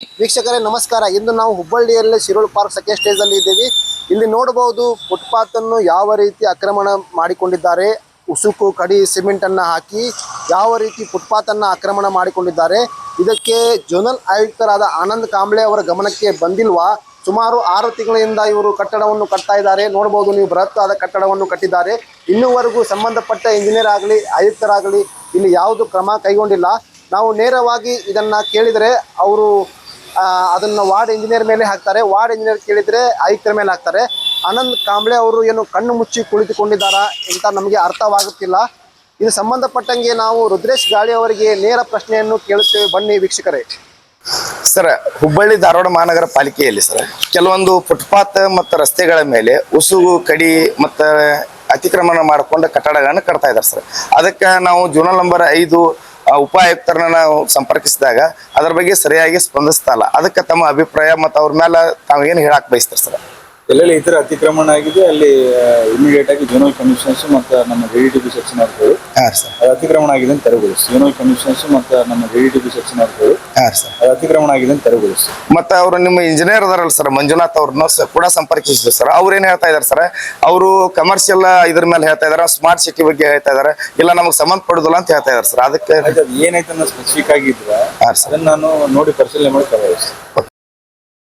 ವೀಕ್ಷಕರೇ ನಮಸ್ಕಾರ. ಇಂದು ನಾವು ಹುಬ್ಬಳ್ಳಿಯಲ್ಲಿ ಶಿರೋಳ್ ಪಾರ್ಕ್ ಸೆಕೆಂಡ್ ಸ್ಟೇಜ್ ಅಲ್ಲಿ ಇದ್ದೀವಿ. ಇಲ್ಲಿ ನೋಡಬಹುದು ಫುಟ್ಪಾತ್ ಅನ್ನು ಯಾವ ರೀತಿ ಆಕ್ರಮಣ ಮಾಡಿಕೊಂಡಿದ್ದಾರೆ. ಉಸುಕು ಕಡಿ ಸಿಮೆಂಟ್ ಅನ್ನ ಹಾಕಿ ಯಾವ ರೀತಿ ಫುಟ್ಪಾತ್ ಅನ್ನ ಆಕ್ರಮಣ ಮಾಡಿಕೊಂಡಿದ್ದಾರೆ. ಇದಕ್ಕೆ ಝೋನಲ್ ಆಯುಕ್ತರಾದ ಆನಂದ್ ಕಾಂಬ್ಳೆ ಅವರ ಗಮನಕ್ಕೆ ಬಂದಿಲ್ವಾ? ಸುಮಾರು 6 ತಿಂಗಳಿಂದ ಇವರು ಕಟ್ಟಡವನ್ನು ಕಟ್ತಾ ಇದ್ದಾರೆ. ನೋಡಬಹುದು ನೀವು, ಬೃಹತ್ತಾದ ಕಟ್ಟಡವನ್ನು ಕಟ್ಟಿದ್ದಾರೆ. ಇನ್ನೂವರೆಗೂ ಸಂಬಂಧಪಟ್ಟ ಇಂಜಿನಿಯರ್ ಆಗಲಿ ಆಯುಕ್ತರಾಗಲಿ ಇಲ್ಲಿ ಯಾವುದು ಕ್ರಮ ಕೈಗೊಂಡಿಲ್ಲ. ನಾವು ನೇರವಾಗಿ ಇದನ್ನ ಕೇಳಿದರೆ ಅವರು ಅದನ್ನು ವಾರ್ಡ್ ಇಂಜಿನಿಯರ್ ಮೇಲೆ ಹಾಕ್ತಾರೆ. ವಾರ್ಡ್ ಇಂಜಿನಿಯರ್ ಕೇಳಿದರೆ ಆಯುಕ್ತರ ಮೇಲೆ ಹಾಕ್ತಾರೆ. ಆನಂದ್ ಕಾಂಬ್ಳೆ ಅವರು ಏನು ಕಣ್ಣು ಮುಚ್ಚಿ ಕುಳಿತುಕೊಂಡಿದ್ದಾರಾ ಅಂತ ನಮಗೆ ಅರ್ಥವಾಗುತ್ತಿಲ್ಲ. ಇದು ಸಂಬಂಧಪಟ್ಟಂಗೆ ನಾವು ರುದ್ರೇಶ್ ಗಾಳಿ ಅವರಿಗೆ ನೇರ ಪ್ರಶ್ನೆಯನ್ನು ಕೇಳುತ್ತೇವೆ. ಬನ್ನಿ ವೀಕ್ಷಕರೇ. ಸರ್, ಹುಬ್ಬಳ್ಳಿ ಧಾರವಾಡ ಮಹಾನಗರ ಪಾಲಿಕೆಯಲ್ಲಿ ಸರ್ ಕೆಲವೊಂದು ಫುಟ್ಪಾತ್ ಮತ್ತು ರಸ್ತೆಗಳ ಮೇಲೆ ಉಸುಗು ಕಡಿ ಮತ್ತು ಅತಿಕ್ರಮಣ ಮಾಡಿಕೊಂಡು ಕಟ್ಟಡಗಳನ್ನು ಕಟ್ತಾ ಇದ್ದಾರೆ ಸರ್. ಅದಕ್ಕೆ ನಾವು ಜೂನಲ್ ನಂಬರ್ 5 ಉಪ ಆಯುಕ್ತರನ್ನ ನಾವು ಸಂಪರ್ಕಿಸಿದಾಗ ಅದರ ಬಗ್ಗೆ ಸರಿಯಾಗಿ ಸ್ಪಂದಿಸ್ತಾ ಇಲ್ಲ. ಅದಕ್ಕೆ ತಮ್ಮ ಅಭಿಪ್ರಾಯ ಮತ್ತು ಅವ್ರ ಮೇಲೆ ತಾವು ಏನು ಹೇಳಕ್ ಬಯಸ್ತಾರೆ ಸರ್? ಎಲ್ಲೆಲ್ಲಿ ಈ ಥರ ಅತಿಕ್ರಮಣ ಆಗಿದೆ ಅಲ್ಲಿ ಇಮಿಡಿಯೇಟ್ ಆಗಿ ಜೋನಲ್ ಕಮಿಷನರ್ಸ್ ಮತ್ತು ನಮ್ಮ ಡಿಡಿಟಿಪಿ ಸೆಕ್ಷನ್ ಅವ್ರುಗಳು ಅದು ಅತಿಕ್ರಮಣ ಆಗಿದೆ ಅಂತ ತೆರವುಗೊಳಿಸಿ. ಜೋನಲ್ ಕಮಿಷನರ್ಸ್ ಮತ್ತು ನಮ್ಮ ಡಿಡಿಟಿಪಿ ಸೆಕ್ಷನ್ ಅವ್ರುಗಳು ಅದು ಅತಿಕ್ರಮಣ ಆಗಿದೆ ಅಂತ ತೆರವುಗೊಳಿಸಿ. ಮತ್ತೆ ಅವರು ನಿಮ್ಮ ಇಂಜಿನಿಯರ್ ಅದಾರಲ್ಲ ಸರ್, ಮಂಜುನಾಥ್ ಅವ್ರನ್ನ ಕೂಡ ಸಂಪರ್ಕಿಸಿದ್ರು ಸರ್. ಅವ್ರು ಏನ್ ಹೇಳ್ತಾ ಇದಾರೆ ಸರ್? ಅವರು ಕಮರ್ಷಿಯಲ್ ಇದ್ರ ಮೇಲೆ ಹೇಳ್ತಾ ಇದಾರೆ, ಸ್ಮಾರ್ಟ್ ಸಿಟಿ ಬಗ್ಗೆ ಹೇಳ್ತಾ ಇದಾರೆ, ಇಲ್ಲ ನಮಗೆ ಸಂಬಂಧ ಪಡುದಿಲ್ಲ ಅಂತ ಹೇಳ್ತಾ ಇದಾರೆ ಸರ್. ಅದಕ್ಕೆ ಏನಾಯ್ತು ಅನ್ನೋ ಸ್ಪೆಸಿಫಿಕ್ ಆಗಿದ್ರೆ ಅದನ್ನ ನಾನು ನೋಡಿ ಪರಿಶೀಲನೆ ಮಾಡಿ